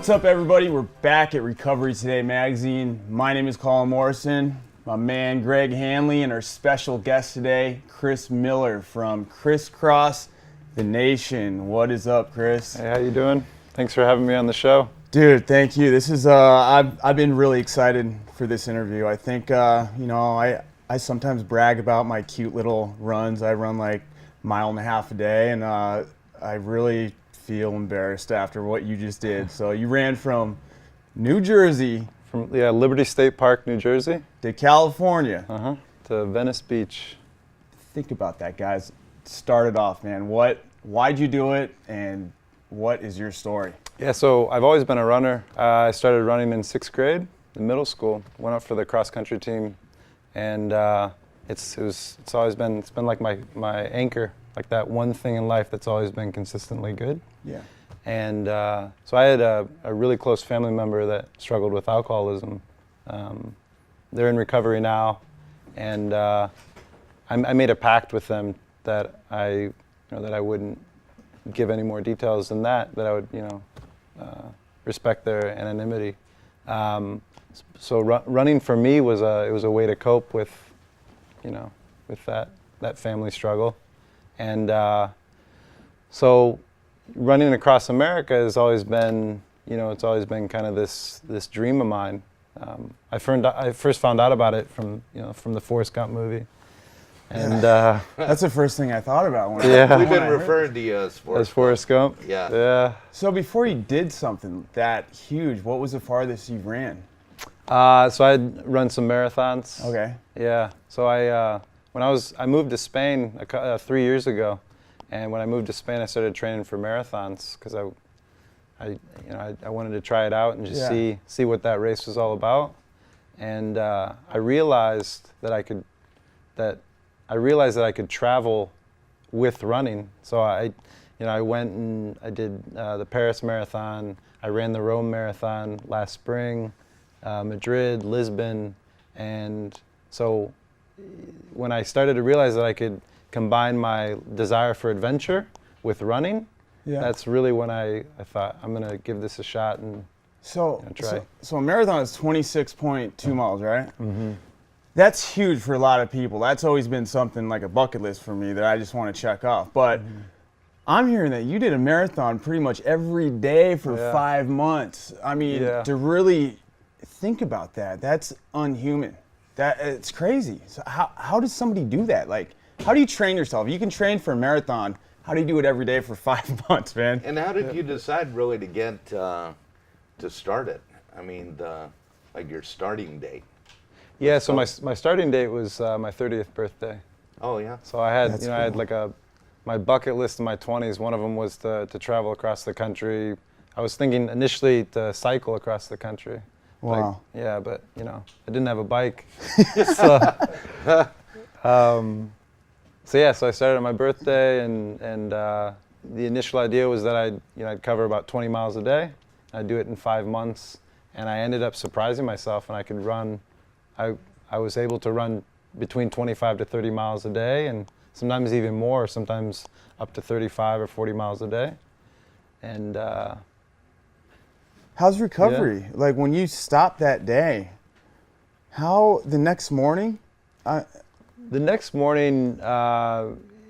What's up, everybody? We're back at Recovery Today magazine. My name is Colin Morrison, my man Greg Hannley, and our special guest today, Chris Miller from Crisscross the Nation. What is up, Chris? Hey, how you doing? Thanks for having me on the show. Dude, thank you. This is I've been really excited for this interview. I think I sometimes brag about my cute little runs. I run like a mile and a half a day, and I really feel embarrassed after what you just did. So you ran from New Jersey, From Liberty State Park, New Jersey, to California. To Venice Beach. Think about that, guys. Started off, man. Why'd you do it, and what is your story? Yeah, so I've always been a runner. I started running in 6th grade in middle school. Went up for the cross country team, and it's been like my anchor, like that one thing in life that's always been consistently good. Yeah. And so I had a really close family member that struggled with alcoholism. They're in recovery now, and I made a pact with them that I wouldn't give any more details than that I would, respect their anonymity. So running for me was a way to cope with that family struggle, and so running across America has always been, it's always been kind of this dream of mine. I first found out about it from the Forrest Gump movie. And that's the first thing I thought about when we've been referring to you as Forrest Gump. Yeah. So before you did something that huge, what was the farthest you ran? So I'd run some marathons. Okay. Yeah. So I moved to Spain 3 years ago, and when I moved to Spain, I started training for marathons because I wanted to try it out and just see what that race was all about. And I realized that I could travel with running. So I went and I did the Paris Marathon. I ran the Rome Marathon last spring, Madrid, Lisbon. And so when I started to realize that I could combine my desire for adventure with running, that's really when I thought, I'm going to give this a shot and try. So a marathon is 26.2 miles, right? Mm-hmm. That's huge for a lot of people. That's always been something like a bucket list for me that I just want to check off. But I'm hearing that you did a marathon pretty much every day for 5 months. I mean, to really think about that, that's unhuman. It's crazy. So how does somebody do that? Like, how do you train yourself? You can train for a marathon. How do you do it every day for 5 months, man? And how did you decide really to get to start it? I mean, your starting date. Yeah, so my starting date was my 30th birthday. Oh yeah. So I had, That's I had like my bucket list in my 20s. One of them was to travel across the country. I was thinking initially to cycle across the country. Wow. But I didn't have a bike. So I started on my birthday, and the initial idea was that I'd cover about 20 miles a day. I'd do it in 5 months, and I ended up surprising myself, and I could run. I was able to run between 25 to 30 miles a day, and sometimes even more, sometimes up to 35 or 40 miles a day. And how's recovery? Like when you stop that day, how the next morning? The next morning,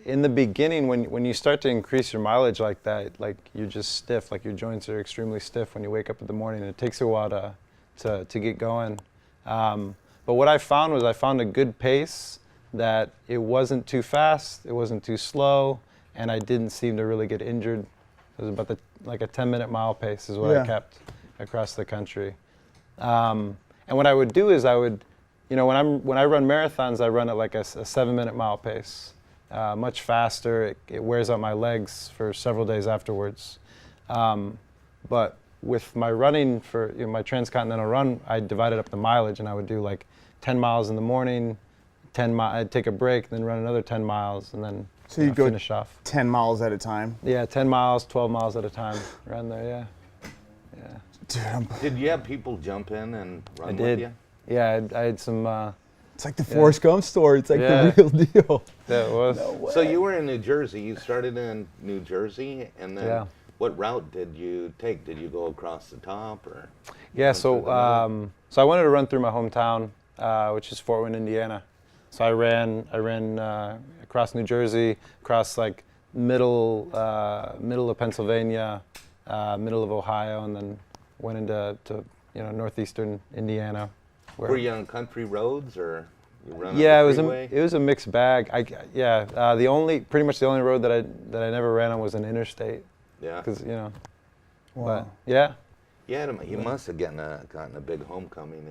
in the beginning, when you start to increase your mileage like that, like you're just stiff, like your joints are extremely stiff when you wake up in the morning. It takes a while to get going. But what I found was I found a good pace, that it wasn't too fast, it wasn't too slow, and I didn't seem to really get injured. It was about like a 10-minute mile pace is what I kept across the country. And what I would do is I would, when I run marathons, I run at like a 7-minute mile pace, much faster. It wears out my legs for several days afterwards. But with my running for my transcontinental run, I divided up the mileage, and I would do like 10 miles in the morning, I'd take a break, then run another 10 miles, and then finish off. 10 miles at a time? Yeah, 10 miles, 12 miles at a time, around there, yeah. Dude, did you have people jump in and run with you? Yeah, I had some... it's like the Forrest Gump story. It's like the real deal. Yeah, it was. No way. So you were in New Jersey. You started in New Jersey, and then what route did you take? Did you go across the top or? Yeah, so so I wanted to run through my hometown, which is Fort Wayne, Indiana. So I ran across New Jersey, across like middle of Pennsylvania, middle of Ohio, and then went into northeastern Indiana. Were you on country roads or you run Yeah, on the freeway? it was a mixed bag. Pretty much the only road that I never ran on was an interstate. Yeah. Because Wow. but yeah. Yeah, you must have gotten a big homecoming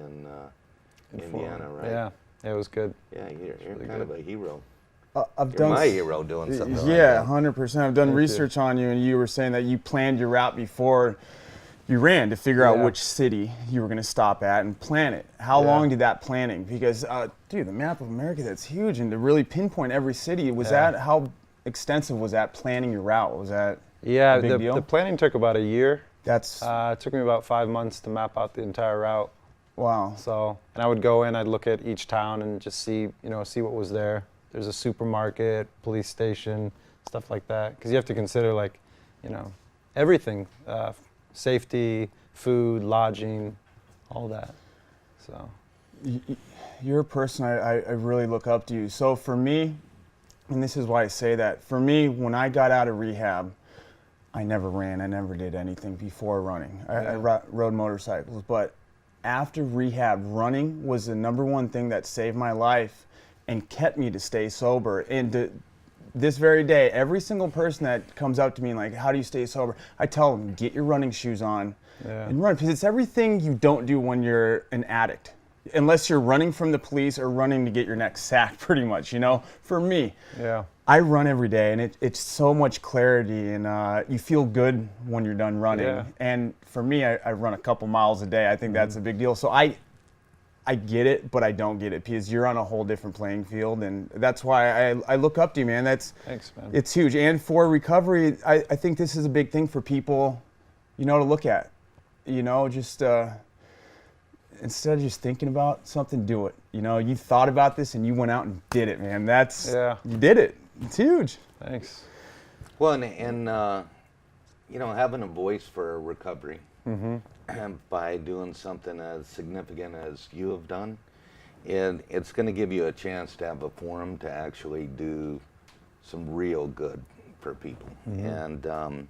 in Indiana, right? Yeah, it was good. Yeah, you're really kind good. of a hero. I've You're done my hero doing something like Yeah, that. 100%. I've done Thank you. research on you, and you were saying that you planned your route before you ran to figure out Yeah. which city you were going to stop at and plan it. How Yeah. long did that planning? Because, dude, the map of America, that's huge, and to really pinpoint every city, how extensive was that planning your route? Was that Yeah, a big deal? the planning took about a year. That's, It took me about 5 months to map out the entire route. wow. So, and I would go in, I'd look at each town and just see what was there. There's a supermarket, police station, stuff like that. Because you have to consider everything, safety, food, lodging, all that. So. You're a person I really look up to you. So for me, and this is why I say that, for me, when I got out of rehab, I never ran. I never did anything before running. I rode motorcycles. But after rehab, running was the number one thing that saved my life and kept me to stay sober. And to this very day, every single person that comes up to me and like, how do you stay sober? I tell them, get your running shoes on and run. Because it's everything you don't do when you're an addict. Unless you're running from the police or running to get your neck sacked, pretty much, For me, I run every day, and it's so much clarity, and you feel good when you're done running. Yeah. And for me, I run a couple miles a day. I think that's a big deal. So I get it, but I don't get it because you're on a whole different playing field, and that's why I look up to you, man. Thanks, man. It's huge. And for recovery, I think this is a big thing for people, to look at. Just instead of just thinking about something, do it. You thought about this and you went out and did it, man. You did it. It's huge. Thanks. Well, and having a voice for recovery by doing something as significant as you have done, it's going to give you a chance to have a forum to actually do some real good for people. And,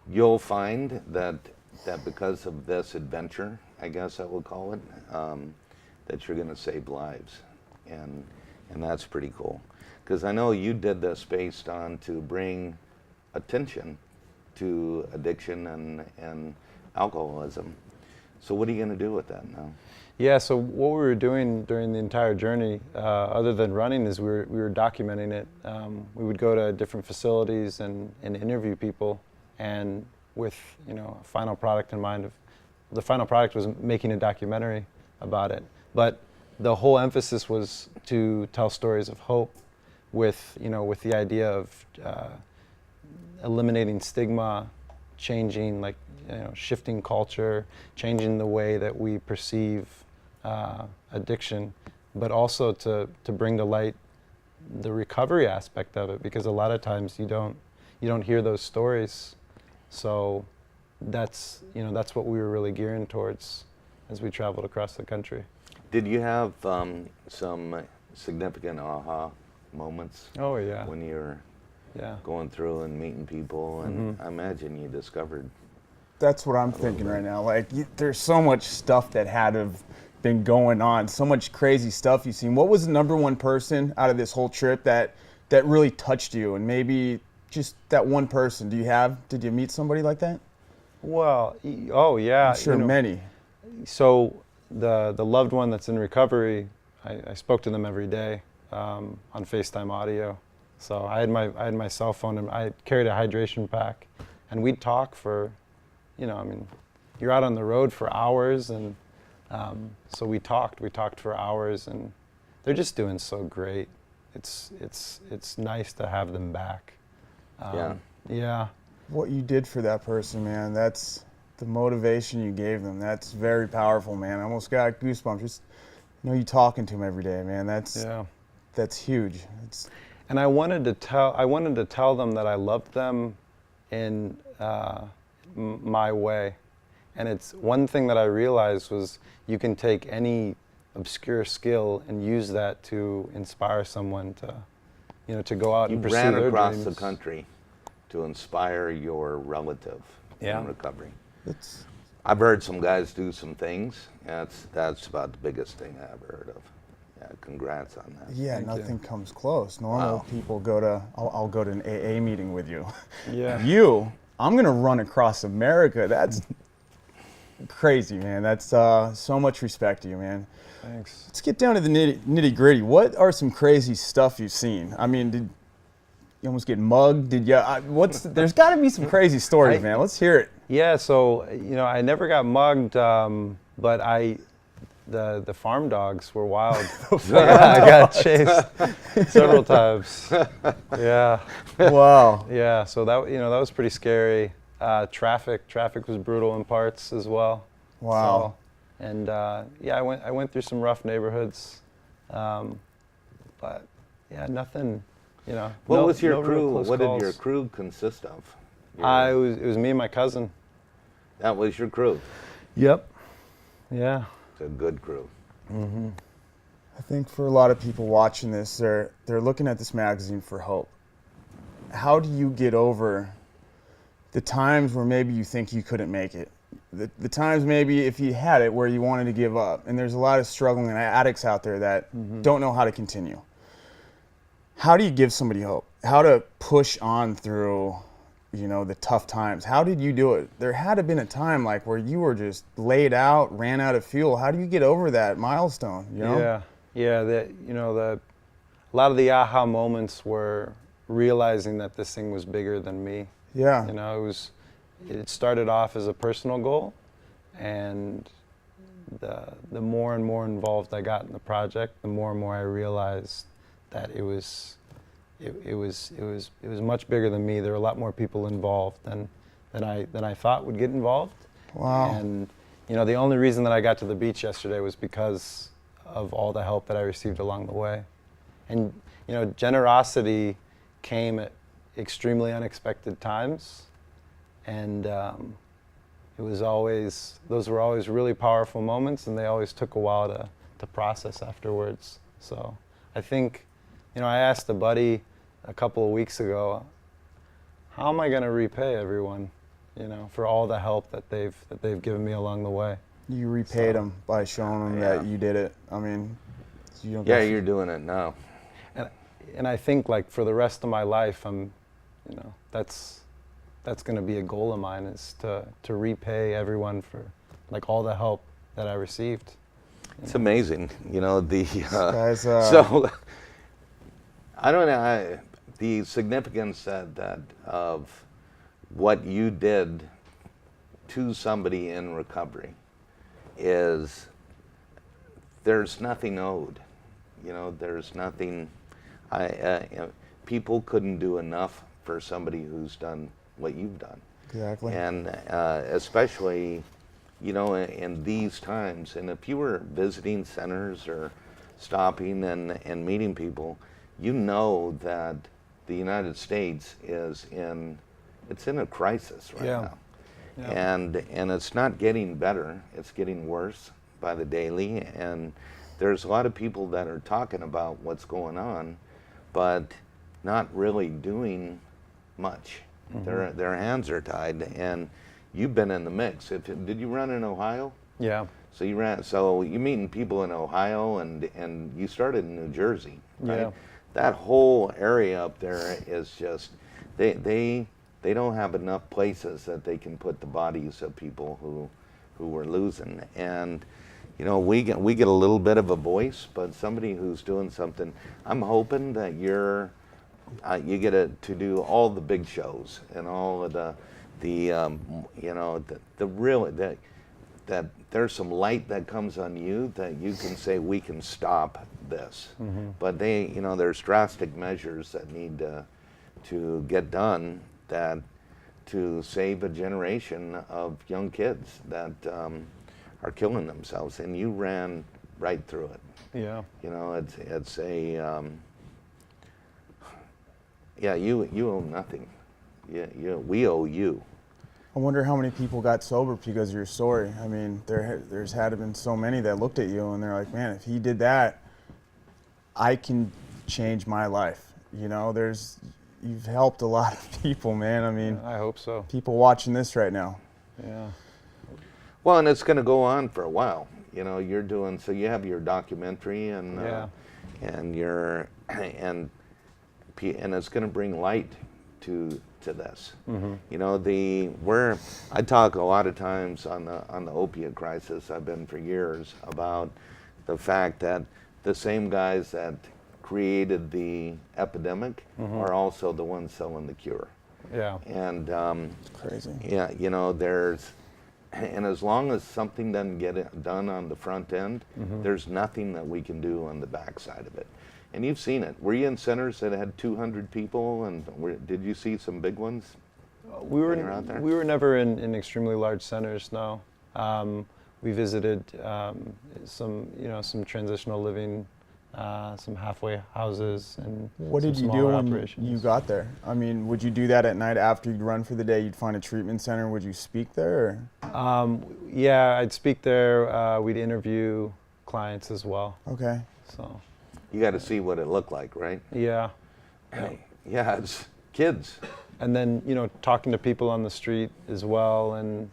you'll find that because of this adventure, I guess I will call it, that you're going to save lives. And that's pretty cool. Because I know you did this based on to bring attention to addiction and alcoholism. So what are you going to do with that now? Yeah, so what we were doing during the entire journey, other than running, is we were documenting it. We would go to different facilities and interview people, and with a final product in mind. The final product was making a documentary about it, but the whole emphasis was to tell stories of hope, with the idea of eliminating stigma, changing shifting culture, changing the way that we perceive addiction, but also to bring to light the recovery aspect of it, because a lot of times you don't hear those stories. So that's what we were really gearing towards as we traveled across the country. Did you have some significant aha moments? Oh yeah. When you were going through and meeting people, and I imagine you discovered. That's what I'm thinking right now. There's so much stuff that had to have been going on, so much crazy stuff you've seen. What was the number one person out of this whole trip that really touched you, and maybe just that one person? Did you meet somebody like that? Well, oh yeah. I'm sure many. So the loved one that's in recovery, I spoke to them every day on FaceTime audio. So I had my cell phone, and I carried a hydration pack, and we'd talk for, you're out on the road for hours, and so we talked for hours, and they're just doing so great. It's nice to have them back. Yeah. What you did for that person, man, that's the motivation you gave them. That's very powerful, man. I almost got goosebumps just you talking to them every day, man. That's huge. And I wanted to tell them that I loved them in my way. And it's one thing that I realized was you can take any obscure skill and use that to inspire someone to, to go out and pursue their dreams. You ran across the country to inspire your relative in recovery. I've heard some guys do some things. That's about the biggest thing I ever heard of. Yeah, congrats on that. Yeah, nothing comes close. Normal people I'll go to an AA meeting with you. Yeah. I'm gonna run across America. That's crazy, man. That's so much respect to you, man. Thanks. Let's get down to the nitty gritty. What are some crazy stuff you've seen? I mean, did you almost get mugged? Did you? There's got to be some crazy stories, man. Let's hear it. Yeah. So I never got mugged, but the farm dogs were wild. I got chased several times. Yeah. Wow. Yeah. So that was pretty scary. Traffic was brutal in parts as well. Wow. So, and I went through some rough neighborhoods, but yeah, nothing. What was your no crew? real close What calls. did your crew consist of? It was me and my cousin. That was your crew. Yep. Yeah. It's a good crew. Mm-hmm. I think for a lot of people watching this, they're looking at this magazine for hope. How do you get over the times where maybe you think you couldn't make it? The times maybe if you had it where you wanted to give up. And there's a lot of struggling addicts out there that don't know how to continue. How do you give somebody hope? How to push on through, the tough times? How did you do it? There had to have been a time like where you were just laid out, ran out of fuel. How do you get over that milestone? Yeah. A lot of the aha moments were realizing that this thing was bigger than me. Yeah. It started off as a personal goal, and the more and more involved I got in the project, the more and more I realized that it was much bigger than me. There were a lot more people involved than I thought would get involved. Wow. And the only reason that I got to the beach yesterday was because of all the help that I received along the way. And generosity came at extremely unexpected times, and those were always really powerful moments, and they always took a while to process afterwards. So I think, I asked a buddy a couple of weeks ago, how am I going to repay everyone, for all the help that they've given me along the way? You repaid them by showing them that you did it. I mean, you're doing it now. And I think for the rest of my life, that's going to be a goal of mine, is to repay everyone for all the help that I received. It's amazing, guys, so I don't know the significance of what you did to somebody in recovery is there's nothing owed. There's nothing. People couldn't do enough for somebody who's done what you've done. Exactly. And especially, in these times, and if you were visiting centers or stopping and meeting people, that the United States is in a crisis right now. Yeah. And it's not getting better, it's getting worse by the daily, and there's a lot of people that are talking about what's going on, but not really doing much. Mm-hmm. Their hands are tied, and you've been in the mix. Did you run in Ohio? Yeah. So you're meeting people in Ohio, and you started in New Jersey, right? Yeah. That whole area up there is just, they don't have enough places that they can put the bodies of people who were losing. And we get a little bit of a voice, but somebody who's doing something, I'm hoping that you get to do all the big shows and all of that there's some light that comes on you that you can say we can stop this. Mm-hmm. But there's drastic measures that need to get done to save a generation of young kids that are killing themselves, and you ran right through it. Yeah. Yeah, you owe nothing. Yeah, we owe you. I wonder how many people got sober because of your story. I mean, there's had to been so many that looked at you and they're like, man, if he did that, I can change my life. You know, you've helped a lot of people, man. I mean, I hope so. People watching this right now. Yeah. Well, and it's going to go on for a while. You know, so you have your documentary and and it's going to bring light to this. Mm-hmm. You know, I talk a lot of times on the opiate crisis. I've been for years about the fact that the same guys that created the epidemic are also the ones selling the cure. Yeah. And It's crazy. yeah, you know, and as long as something doesn't get done on the front end, there's nothing that we can do on the backside of it. And you've seen it. Were you in centers that had 200 people? And did you see some big ones? We were out there? we were never in extremely large centers. No. We visited some transitional living, some halfway houses, and What some did you do smaller when operations. you got there? I mean, would you do that at night after you'd run for the day? You'd find a treatment center. Would you speak there? Or? Yeah, I'd speak there. We'd interview clients as well. Okay. So. You got to see what it looked like, right? Yeah. Yeah, it's kids. And then, talking to people on the street as well. And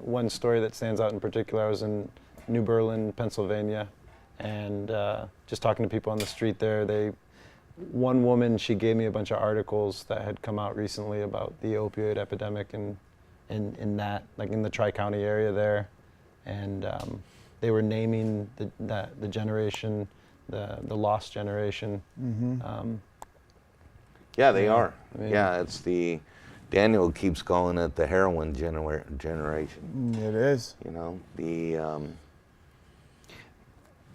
one story that stands out in particular, I was in New Berlin, Pennsylvania, and just talking to people on the street there. One woman, she gave me a bunch of articles that had come out recently about the opioid epidemic in the Tri-County area there. And they were naming the generation, the lost generation. Mm-hmm. Yeah, they are. I mean, Yeah, it's Daniel keeps calling it the heroin generation. It is. You know,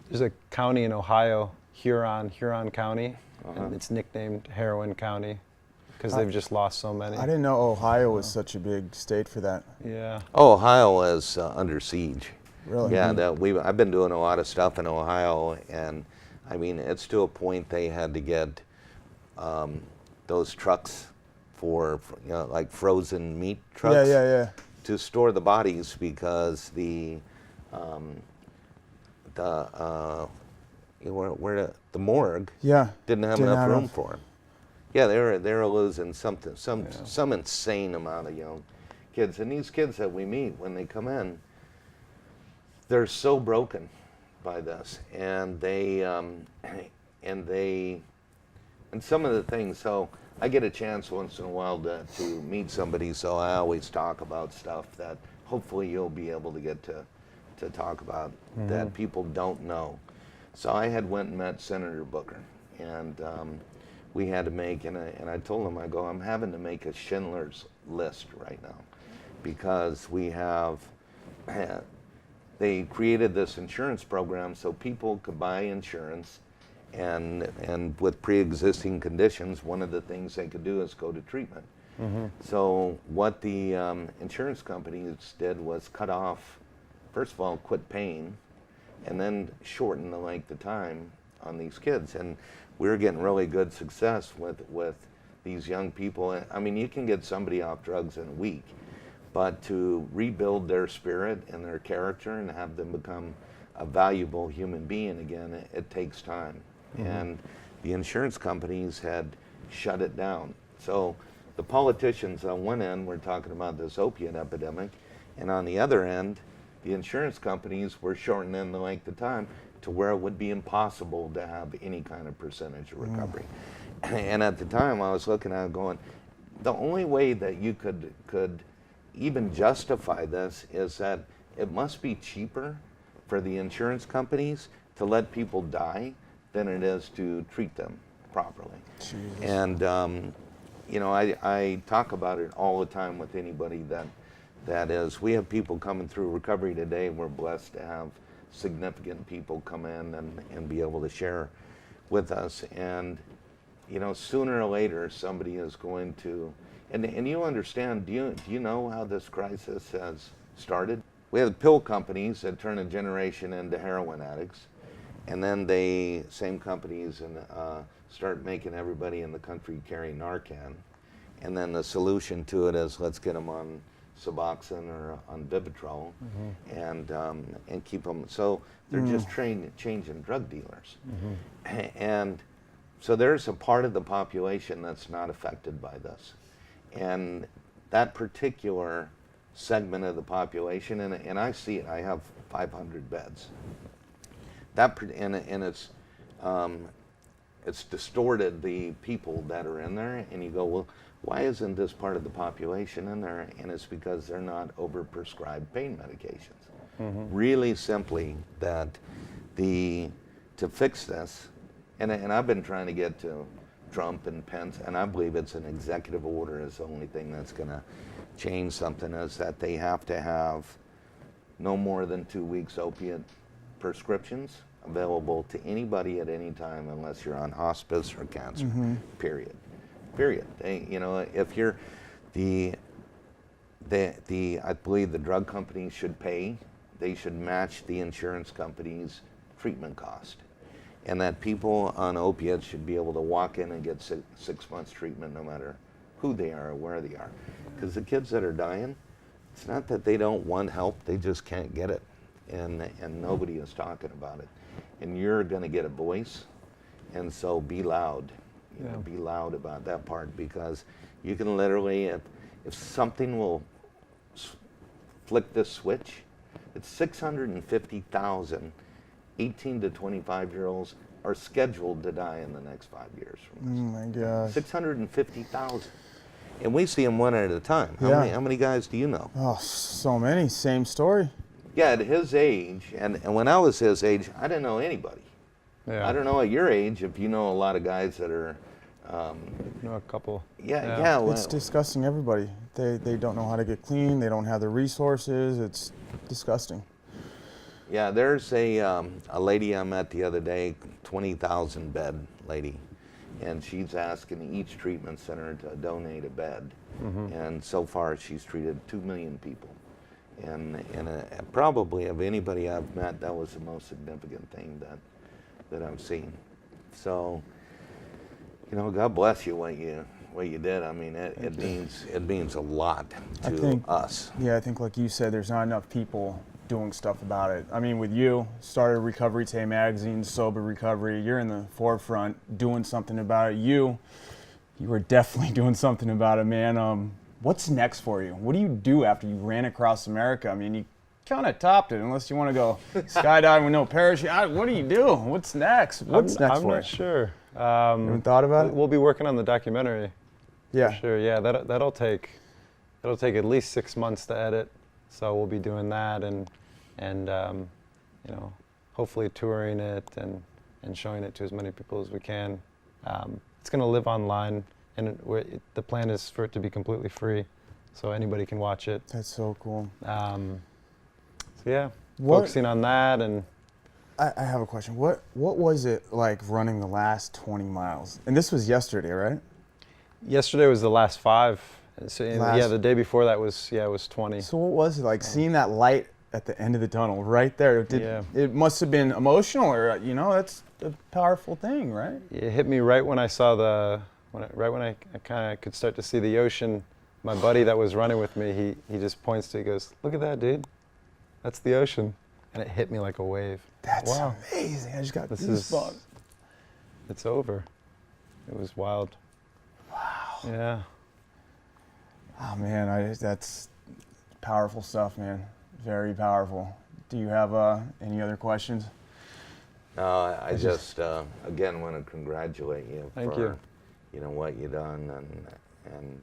there's a county in Ohio, Huron County, and it's nicknamed Heroin County because they've just lost so many. I didn't know Ohio was such a big state for that. Yeah. Ohio is under siege. Really? Yeah, I've been doing a lot of stuff in Ohio, and I mean, it's to a point they had to get those trucks for like frozen meat trucks. Yeah. To store the bodies because the morgue didn't have enough room for them. Yeah, they were losing some insane amount of young kids, and these kids that we meet when they come in, they're so broken by this, and some of the things. So I get a chance once in a while to meet somebody, so I always talk about stuff that hopefully you'll be able to get to talk about that people don't know. So I had went and met Senator Booker, and we had to make, and I told him, I'm having to make a Schindler's List right now, because we have. They created this insurance program so people could buy insurance, and with pre-existing conditions, one of the things they could do is go to treatment. So what the insurance companies did was cut off, first of all, quit paying, and then shorten the length of time on these kids. And we were getting really good success with these young people. I mean, you can get somebody off drugs in a week, but to rebuild their spirit and their character and have them become a valuable human being again, it takes time. And the insurance companies had shut it down. So the politicians on one end were talking about this opiate epidemic, and on the other end, the insurance companies were shortening the length of time to where it would be impossible to have any kind of percentage of recovery. And at the time, I was looking at it going, the only way that you could even justify this is that it must be cheaper for the insurance companies to let people die than it is to treat them properly. Jesus. And I talk about it all the time with anybody that is. We have people coming through recovery today. We're blessed to have significant people come in and be able to share with us. And sooner or later somebody is going to. And you understand, do you know how this crisis has started? We have pill companies that turn a generation into heroin addicts. and then same companies and start making everybody in the country carry Narcan, and then the solution to it is let's get them on Suboxone or on Vivitrol, and keep them. So they're just changing drug dealers, and so there's a part of the population that's not affected by this, and that particular segment of the population, and I see it. I have 500 beds. And it's distorted the people that are in there, and you go, well, why isn't this part of the population in there? And it's because they're not overprescribed pain medications. Really simply, that to fix this, and I've been trying to get to Trump and Pence, and I believe it's an executive order is the only thing that's going to change something, is that they have to have no more than 2 weeks opiate prescriptions available to anybody at any time unless you're on hospice or cancer, period. If you're I believe the drug companies should pay, they should match the insurance company's treatment cost. And that people on opiates should be able to walk in and get 6 months treatment no matter who they are or where they are. Because the kids that are dying, it's not that they don't want help, they just can't get it. And nobody is talking about it. And you're going to get a voice, and so be loud. Be loud about that part, because you can literally, if something will flick this switch, it's 650,000 18 to 25-year-olds are scheduled to die in the next 5 years from this. Oh my gosh. 650,000. And we see them one at a time. How many guys do you know? Oh, so many. Same story. Yeah, at his age, and when I was his age, I didn't know anybody. Yeah. I don't know at your age if you know a lot of guys that are... know a couple. Yeah. Well, it's disgusting, everybody. They don't know how to get clean. They don't have the resources. It's disgusting. Yeah, there's a lady I met the other day, 20,000 bed lady, and she's asking each treatment center to donate a bed. And so far she's treated 2 million people. And probably of anybody I've met, that was the most significant thing that I've seen. So, God bless you what you did. I mean, it means a lot to us. Yeah, I think like you said, there's not enough people doing stuff about it. I mean, with you, started Recovery Today magazine, Sober Recovery, you're in the forefront doing something about it. You were definitely doing something about it, man. What's next for you? What do you do after you ran across America? I mean, you kind of topped it, unless you want to go skydiving with no parachute. What do you do? What's next? What's next I'm for you? not sure. You haven't thought about it? We'll be working on the documentary. Yeah. For sure. Yeah, that'll take at least 6 months to edit. So we'll be doing that and hopefully touring it and showing it to as many people as we can. It's going to live online, and the plan is for it to be completely free, so anybody can watch it. That's so cool. Focusing on that. And I have a question. What was it like running the last 20 miles? And this was yesterday, right? Yesterday was the last 5. So the day before that was 20. So what was it like seeing that light at the end of the tunnel right there? It must have been emotional, or that's a powerful thing, right? It hit me right when I saw when I kind of could start to see the ocean. My buddy that was running with me, he just points to, he goes, "Look at that, dude. That's the ocean." And it hit me like a wave. That's amazing. I just got goosebumps. It's over. It was wild. Wow. Yeah. Oh man, that's powerful stuff, man. Very powerful. Do you have any other questions? No, I just again want to congratulate you Thank for you. What you've done, and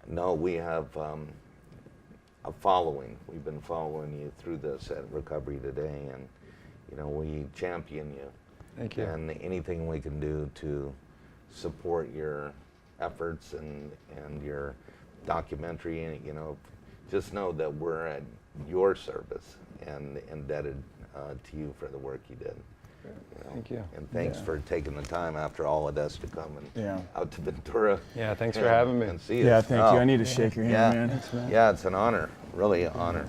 no, we have a following. We've been following you through this at Recovery Today, and we champion you. Thank you. And anything we can do to support your efforts and your documentary, just know that we're at your service and indebted to you for the work you did. Thank you. And thanks for taking the time after all of us to come out to Ventura. Yeah, thanks for having me. And see you. Yeah, thank you. I need to shake your hand, man. Thanks, man. Yeah, it's an honor, really an honor.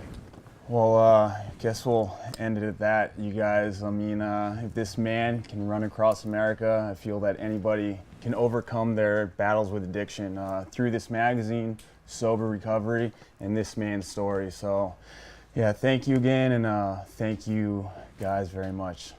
Well, I guess we'll end it at that, you guys. I mean, if this man can run across America, I feel that anybody can overcome their battles with addiction through this magazine, Sober Recovery, and this man's story. So, yeah, thank you again, and thank you guys very much.